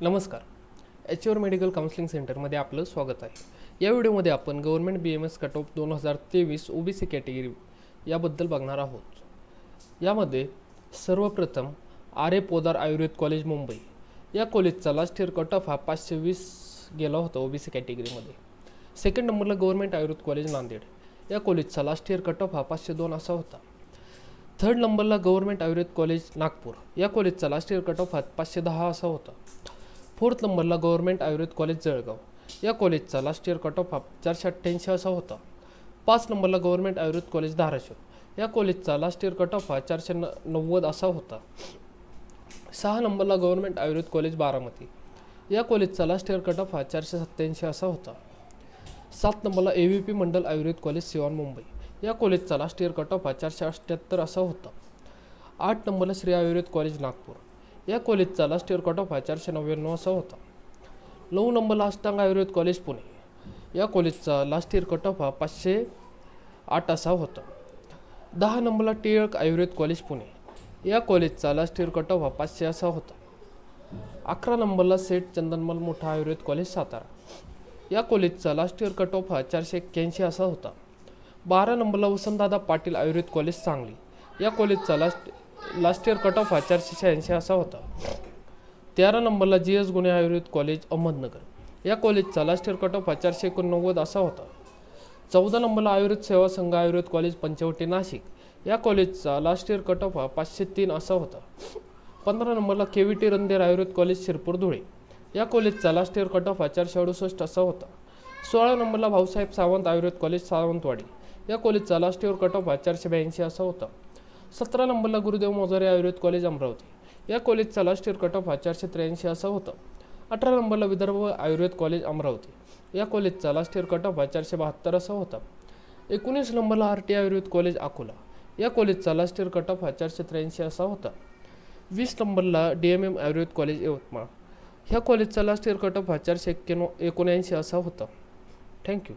नमस्कार. एचओर medical counselling सेंटरमध्ये आपलं स्वागत आहे. या व्हिडिओमध्ये आपण government BMS cut off 2023 OBC category याबद्दल बघणार आहोत. यामध्ये सर्वप्रथम R A Podar Ayurveda college Mumbai या कॉलेजचा लास्ट इयर कट ऑफ हा 520 गेला होता OBC कॅटेगरीमध्ये. सेकंड नंबरला गव्हर्नमेंट आयुर्वेद कॉलेज नांदेड या कॉलेजचा लास्ट इयर कट ऑफ हा 502 असा होता. थर्ड नंबरला गव्हर्नमेंट आयुर्वेद कॉलेज नागपूर या कॉलेजचा लास्ट इयर कट ऑफ हा 510 असा होता. फोर्थ नंबरला गव्हर्नमेंट आयुर्वेद कॉलेज जळगाव या कॉलेजचा लास्ट इयर कट ऑफ हा 488 असा होता. 5 नंबरला गव्हर्नमेंट आयुर्वेद कॉलेज धाराशिव या कॉलेजचा लास्ट इयर कट ऑफ हा 490 असा होता. 6 नंबरला गव्हर्नमेंट आयुर्वेद कॉलेज बारामती या कॉलेजचा लास्ट इयर कट ऑफ हा 487 असा होता. 7 नंबरला AVP मंडल आयुर्वेद कॉलेज सिवान मुंबई या कॉलेजचा लास्ट इयर कट ऑफ हा 478 असा होता. 8 नंबरला श्री आयुर्वेद कॉलेज नागपूर या कॉलेजचा लास्ट इयर कट ऑफ हा 499 असा होता. 9 नंबरला अष्टांग आयुर्वेद कॉलेज पुणे या कॉलेजचा लास्ट इयर कट ऑफ हा 508 असा होता. 10 नंबरला टिळक आयुर्वेद कॉलेज पुणे या कॉलेजचा लास्ट इयर कट ऑफ हा 500 असा होता. 11 नंबरला सेठ चंदनमल मोठा आयुर्वेद कॉलेज सातारा या कॉलेजचा लास्ट इयर कट ऑफ हा 481 असा होता. 12 नंबरला वसंतदादा पाटील आयुर्वेद कॉलेज सांगली या कॉलेजचा लास्ट इयर कट ऑफ हा 486 असा होता. 13 नंबरला GS गुणे आयुर्वेद कॉलेज अहमदनगर या कॉलेजचा लास्ट इयर कट ऑफ हा 489 असा होता. 14 नंबरला आयुर्वेद सेवा संघ आयुर्वेद कॉलेज पंचवटी नाशिक या कॉलेजचा लास्ट इयर कट ऑफ हा 503 असा होता. 15 नंबरला KVT रणधीर आयुर्वेद कॉलेज शिरपूर धुळे या कॉलेजचा लास्ट इयर कट ऑफ हा 468 असा होता. 16 नंबरला भाऊसाहेब सावंत आयुर्वेद कॉलेज सावंतवाडी या कॉलेजचा लास्ट इयर कट ऑफ हा 482 असा होता. 17 नंबरला गुरुदेव मोजारे आयुर्वेद कॉलेज अमरावती या कॉलेजचा लास्ट इयर कट ऑफ हा 483 असा होता. 18 नंबरला विदर्भ आयुर्वेद कॉलेज अमरावती या कॉलेजचा लास्ट इयर कट ऑफ हा 472 असा होता. 19 नंबरला RT आयुर्वेद कॉलेज अकोला या कॉलेजचा लास्ट इयर कट ऑफ हा 483 असा होता. 20 नंबरला DMM आयुर्वेद कॉलेज यवतमाळ ह्या कॉलेजचा लास्ट इयर कट ऑफ हा 479 असा होता. थँक्यू.